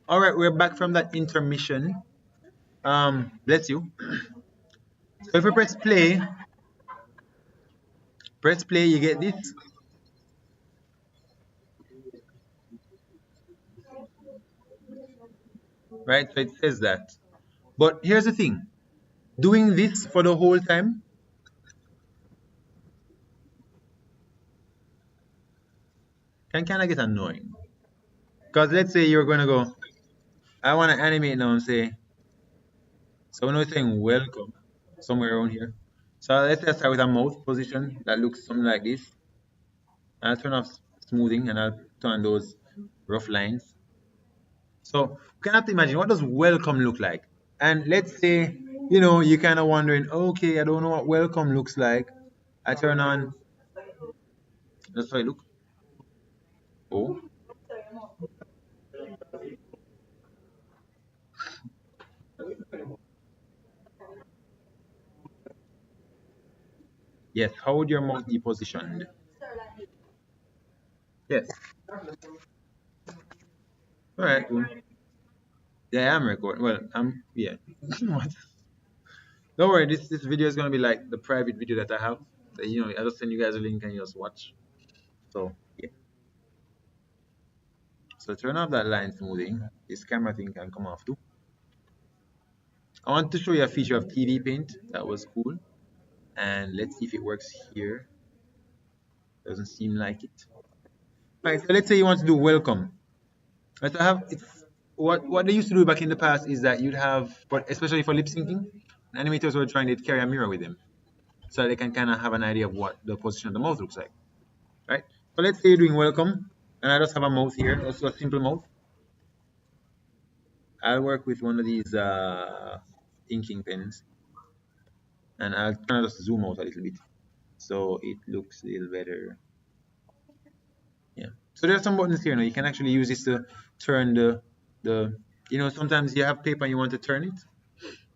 All right, we're back from that intermission. Bless you. So if we press play, you get this, right? So it says that. But here's the thing: doing this for the whole time can kind of get annoying. Because let's say you're gonna go, I want to animate now and say, so when we're saying welcome somewhere around here. So let's just start with a mouth position that looks something like this. And I'll turn off smoothing and I'll turn those rough lines. So you can have to imagine, what does welcome look like? And let's say, you're kind of wondering, okay, I don't know what welcome looks like. I turn on, that's how it look. Oh, yes. How would your mouth be positioned? Yes. All right. Cool. Yeah, I'm recording. Well, yeah. What? Don't worry. This video is gonna be like the private video that I have. So, I just send you guys a link and you just watch. So yeah. So turn off that line smoothing. This camera thing can come off too. I want to show you a feature of TV Paint that was cool. And let's see if it works here. Doesn't seem like it. Right, so let's say you want to do welcome. Right, so what they used to do back in the past is that you'd have, but especially for lip syncing, animators were trying to carry a mirror with them, so they can kind of have an idea of what the position of the mouth looks like, right? So let's say you're doing welcome, and I just have a mouth here, also a simple mouth. I'll work with one of these inking pens, and I'll kind of just zoom out a little bit, so it looks a little better. Yeah. So there are some buttons here now. You can actually use this to turn the sometimes you have paper and you want to turn it.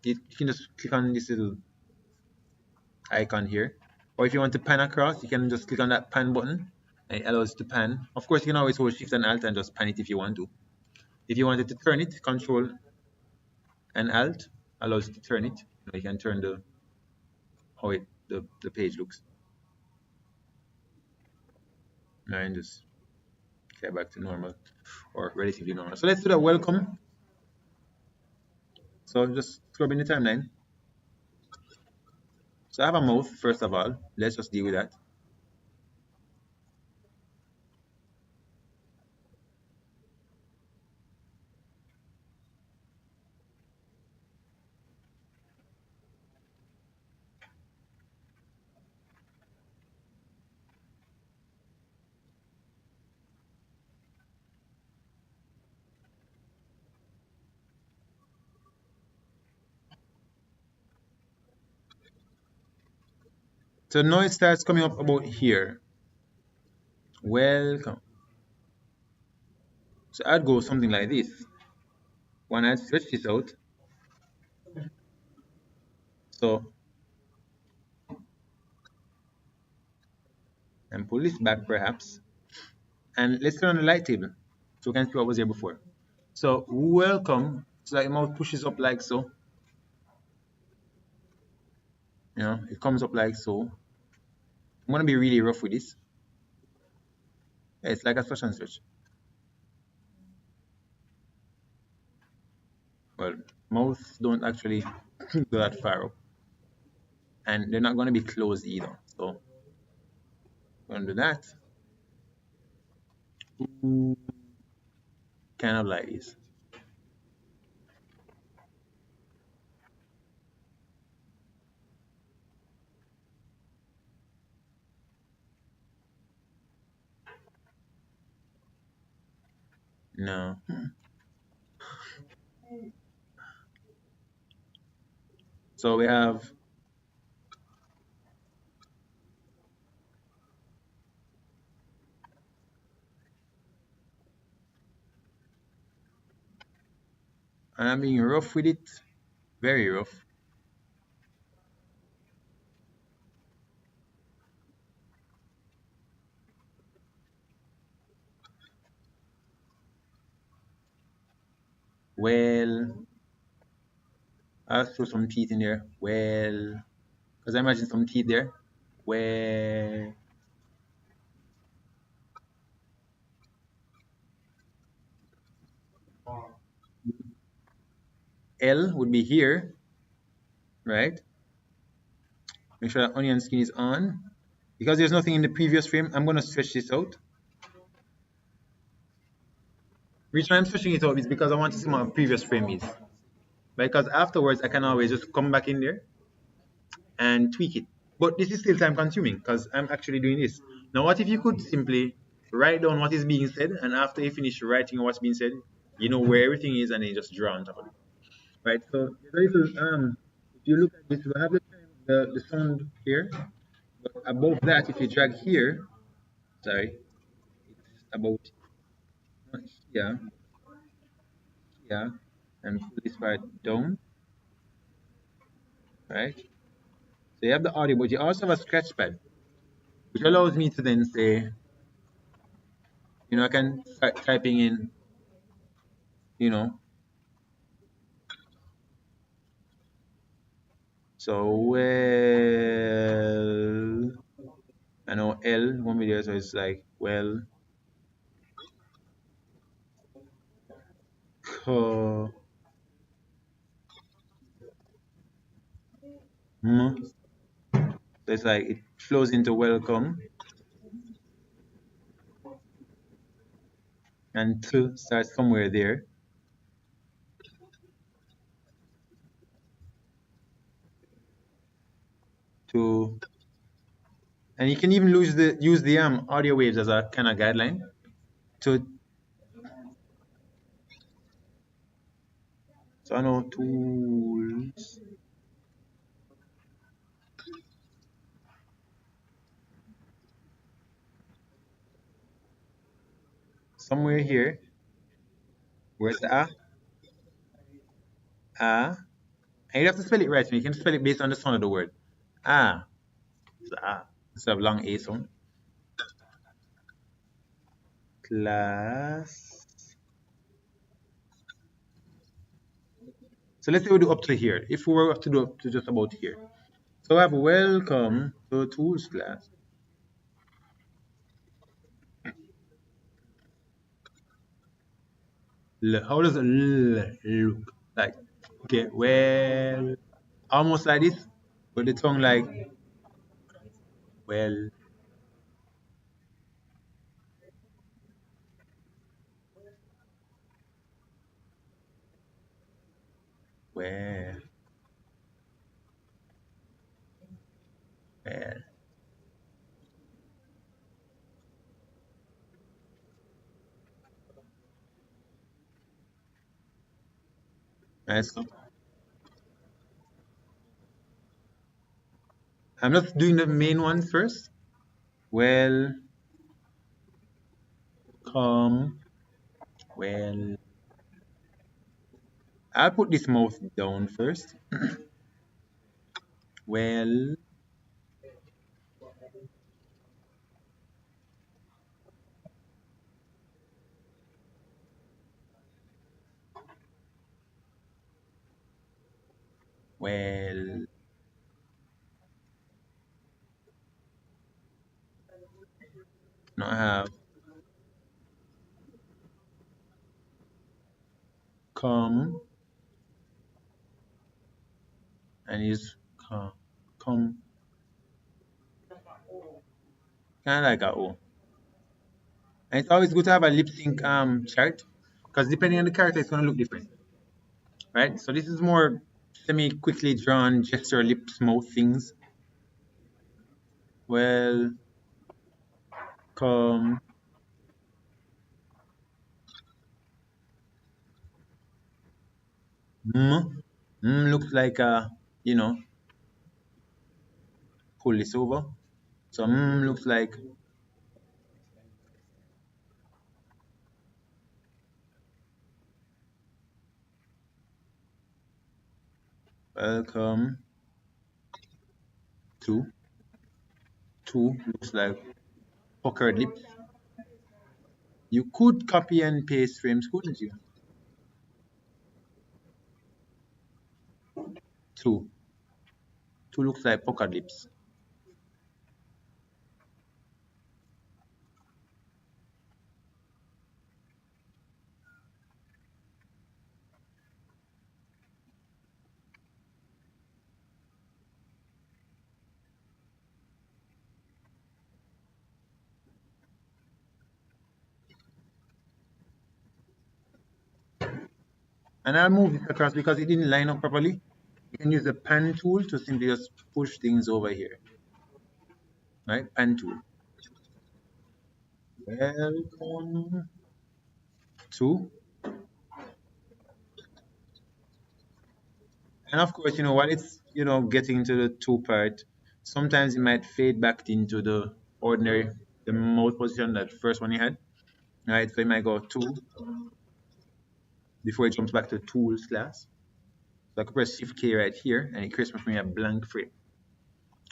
You can just click on this little icon here. Or if you want to pan across, you can just click on that pan button and it allows you to pan. Of course, you can always hold Shift and Alt and just pan it if you want to. If you wanted to turn it, Control and Alt allows you to turn it. You can turn how the page looks. And just get back to normal or relatively normal. So let's do that welcome. So just scrub in the timeline. So I have a mouth, first of all. Let's just deal with that. So now it starts coming up about here. Welcome. So I'd go something like this. When I stretch this out, so and pull this back perhaps, and let's turn on the light table so we can see what was here before. So welcome. So that your mouth pushes up like so. It comes up like so. I'm gonna be really rough with this. Yeah, it's like a stretch and stretch. Well, mouths don't actually go that far up, and they're not gonna be closed either. So I'm gonna do that. Kind of like this. No. So we have and I'm being rough with it, very rough. Well, I'll throw some teeth in there. Well, because I imagine some teeth there. Well, L would be here, right? Make sure that onion skin is on. Because there's nothing in the previous frame, I'm going to stretch this out. The reason I'm stretching it out is because I want to see what my previous frame is. Because afterwards, I can always just come back in there and tweak it. But this is still time consuming because I'm actually doing this. Now, what if you could simply write down what is being said, and after you finish writing what's being said, you know where everything is, and then you just draw on top of it. Right? So there's a little, if you look at this, we have the sound here. But above that, if you drag here, sorry, it's about here, here, and pull this part down, right? So you have the audio, but you also have a scratch pad, which allows me to then say, I can start typing in, you know, so well, I know L won't be there, so it's like, well, come. So it's like it flows into welcome, and to starts somewhere there. To and you can even use the audio waves as a kind of guideline to. So I know tools somewhere here. Where's the a? And you have to spell it right. So you can spell it based on the sound of the word. Ah, it's a instead of long a sound. Class. So let's say we do up to here. If we were to do up to just about here. So I have welcome to tools class. How does look like? Okay, well, almost like this, but the tongue like, well, well, well. Right, so I'm just doing the main ones first. Well, come, well. I'll put this mouth down first. Well, well. Now I have come and is come, come, kind of like a O. And it's always good to have a lip sync chart because depending on the character, it's going to look different, right? So this is more semi quickly drawn gesture, lips, mouth things. Well, come, looks like you know, pull this over. So looks like welcome to. Two looks like puckered lips. You could copy and paste frames, couldn't you? Two. Two looks like puckered lips. And I'll move this across because it didn't line up properly. You can use the pan tool to simply just push things over here. Right? Pan tool. Welcome to. And of course, while it's, getting to the two part, sometimes it might fade back into the ordinary, the mouth position, that first one you had. Right? So it might go two before it jumps back to tools class. So I could press Shift K right here and it creates for me a blank frame.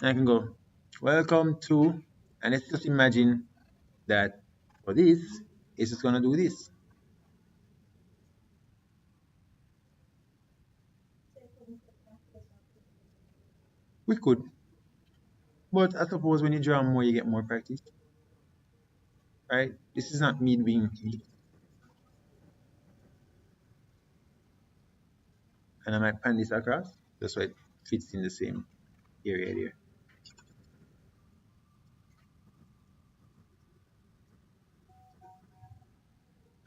And I can go, welcome to, and let's just imagine that for this, it's just gonna do this. We could, but I suppose when you draw more, you get more practice, right? This is not me being, and I might pan this across, just so it fits in the same area there.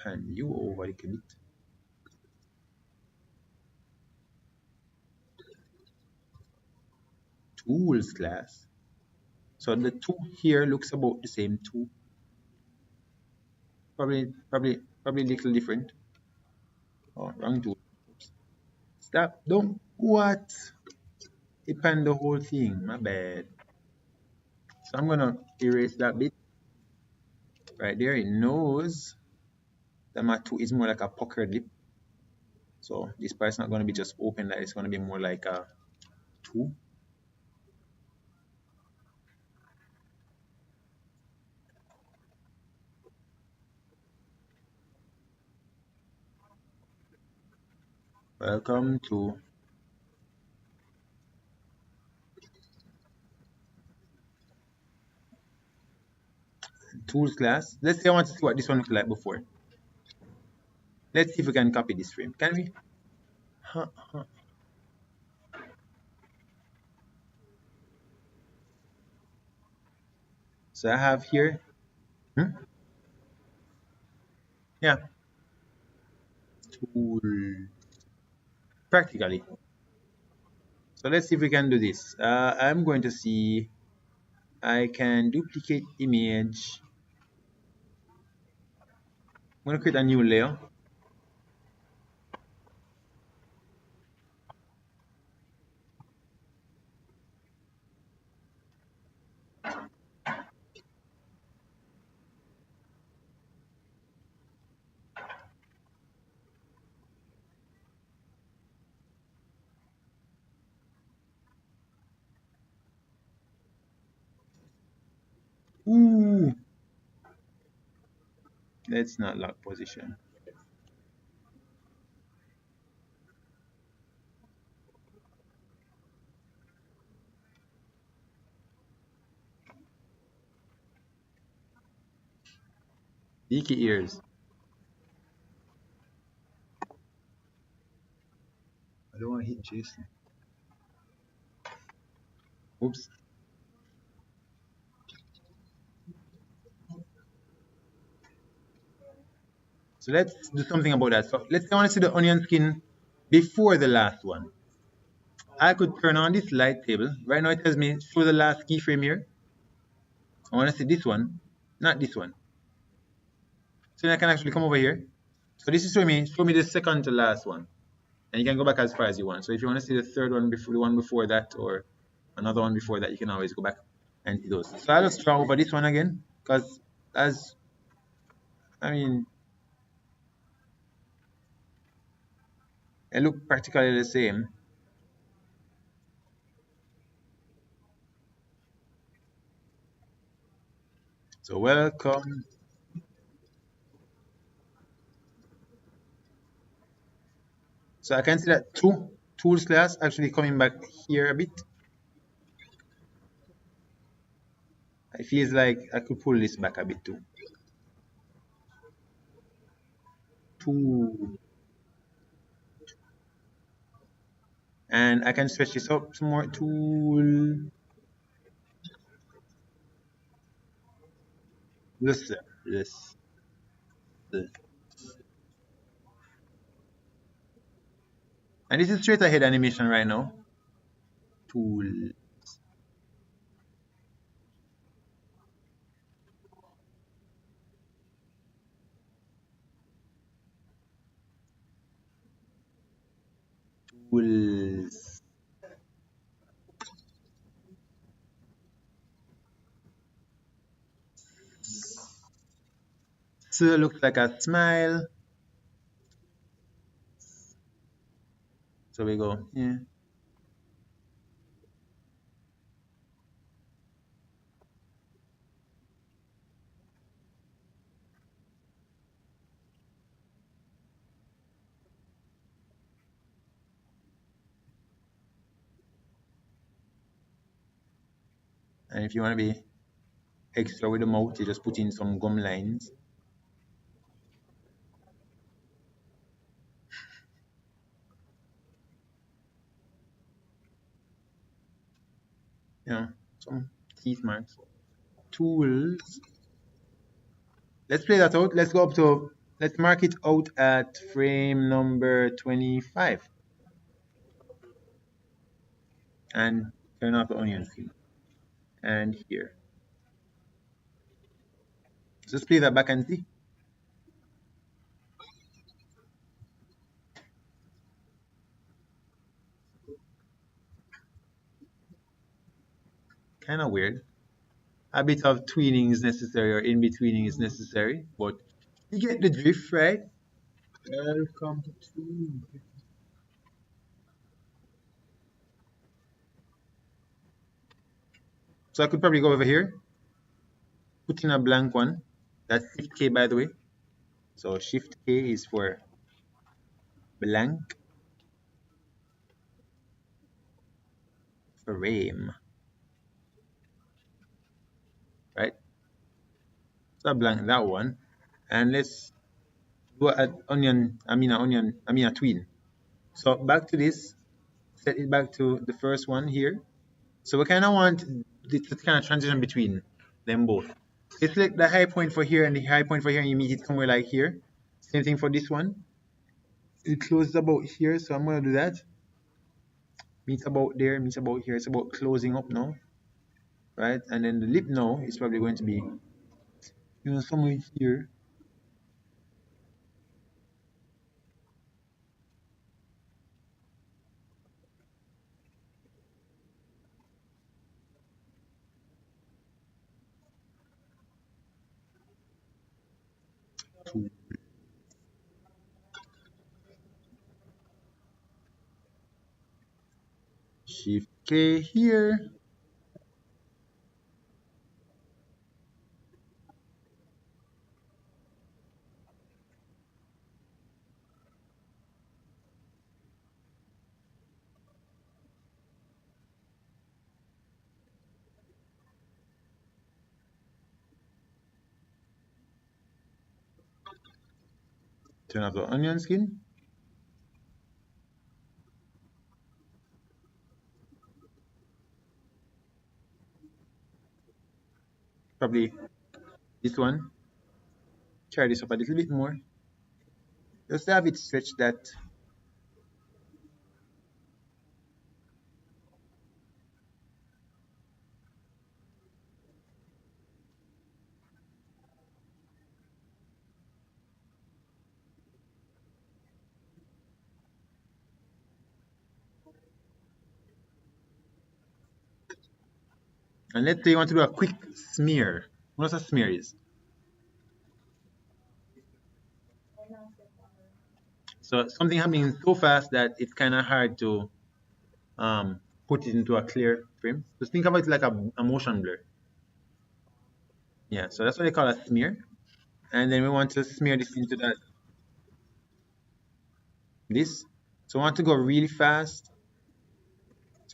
And you over a little bit. Tools class. So the two here looks about the same two. Probably a little different. Oh, wrong tool. Stop. Don't. What? It panned the whole thing. My bad. So I'm gonna erase that bit right there. It knows that my two is more like a puckered lip. So this part's not gonna be just open, that it's gonna be more like a two. Welcome to tools class. Let's say I want to see what this one looked like before. Let's see if we can copy this frame. Can we? Huh, huh. So I have here. Hmm? Yeah. Tool. Practically. So let's see if we can do this. I'm going to see. I can duplicate image. I'm going to create a new layer. Ooh. Let's not lock position. Leaky ears. I don't want to hit Jason. Oops. So let's do something about that. So let's say I want to see the onion skin before the last one. I could turn on this light table. Right now it tells me show the last keyframe here. I want to see this one, not this one. So then I can actually come over here. So this is show me the second to last one. And you can go back as far as you want. So if you want to see the third one before the one before that, or another one before that, you can always go back and see those. So I'll just draw over this one again, because as I mean, it look practically the same. So welcome. So I can see that two tools class actually coming back here a bit. It feels like I could pull this back a bit too. Tool. And I can stretch this up some more. Tool. This. This. This. And this is straight ahead animation right now. Tool. Tools. So looks like a smile. So we go. Yeah. And if you want to be extra with the mouth, you just put in some gum lines. You know, some teeth marks. Tools. Let's play that out. Let's go up to, let's mark it out at frame number 25. And turn off the onion skin. And here. Just play that back and see. Kind of weird. A bit of tweening is necessary, or in betweening is necessary, but you get the drift, right? Welcome to. So I could probably go over here, put in a blank one. That's Shift K, by the way. So Shift K is for blank frame, right? So I blank that one, and let's do an onion. I mean a tween. So back to this. Set it back to the first one here. So we kind of want this to kind of transition between them both. So select the high point for here and the high point for here, and you meet it somewhere like here. Same thing for this one. It closes about here, so I'm gonna do that. Meet about there, meet about here. It's about closing up now, right? And then the lip now is probably going to be, somewhere here. Shift K here. Turn off the onion skin. Probably this one. Try this up a little bit more. Just have it stretch that. And let's say you want to do a quick smear. What a smear is. So something happening so fast that it's kind of hard to put it into a clear frame. Just think of it like a motion blur. Yeah, so that's what they call a smear. And then we want to smear this into that, this. So I want to go really fast.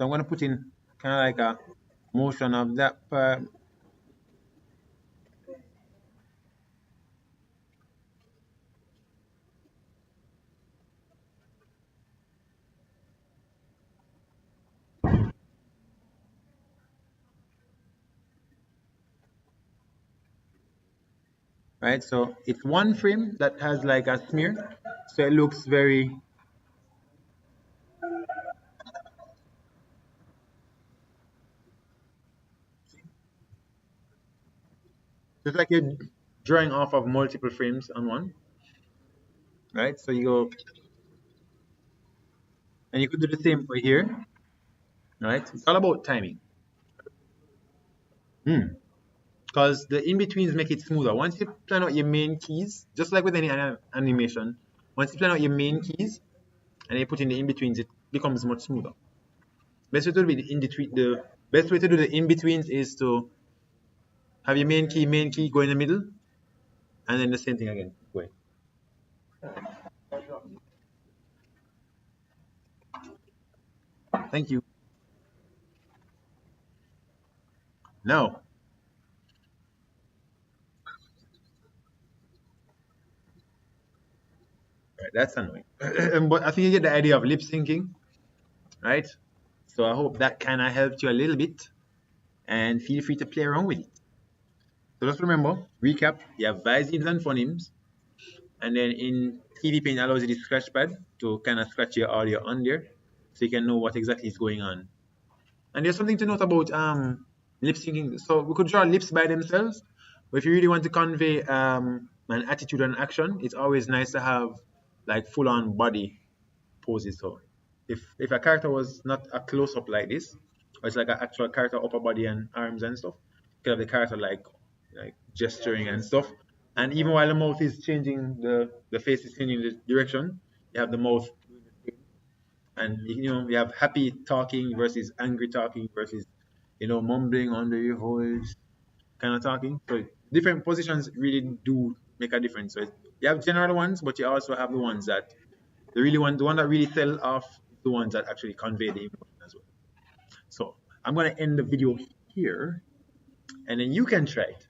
So I'm going to put in kind of like a motion of that part, right? So it's one frame that has like a smear. So it looks very, just like you're drawing off of multiple frames on one, right? So you go, and you could do the same for here, right? It's all about timing. Because the in-betweens make it smoother. Once you plan out your main keys, just like with any animation, once you plan out your main keys and you put in the in-betweens, it becomes much smoother. Best way to do the in between the best way to do the in-betweens is to have your main key go in the middle, and then the same thing again. Go ahead. Thank you. No, right, that's annoying. But I think you get the idea of lip syncing, right? So I hope that kind of helped you a little bit, and feel free to play around with it. So just remember, recap, you have visines and phonemes, and then in TV Paint allows you the scratch pad to kind of scratch your audio on there, so you can know what exactly is going on. And there's something to note about lip syncing. So we could draw lips by themselves, but if you really want to convey an attitude and action, it's always nice to have like full on body poses. So if a character was not a close up like this, or it's like an actual character upper body and arms and stuff, you could have the character like gesturing and stuff. And even while the mouth is changing, the face is changing the direction, you have the mouth, and you have happy talking versus angry talking versus mumbling under your voice kind of talking. So different positions really do make a difference. So you have general ones, but you also have the ones that the one that really sell off is the ones that actually convey the emotion as well. So I'm gonna end the video here, and then you can try it.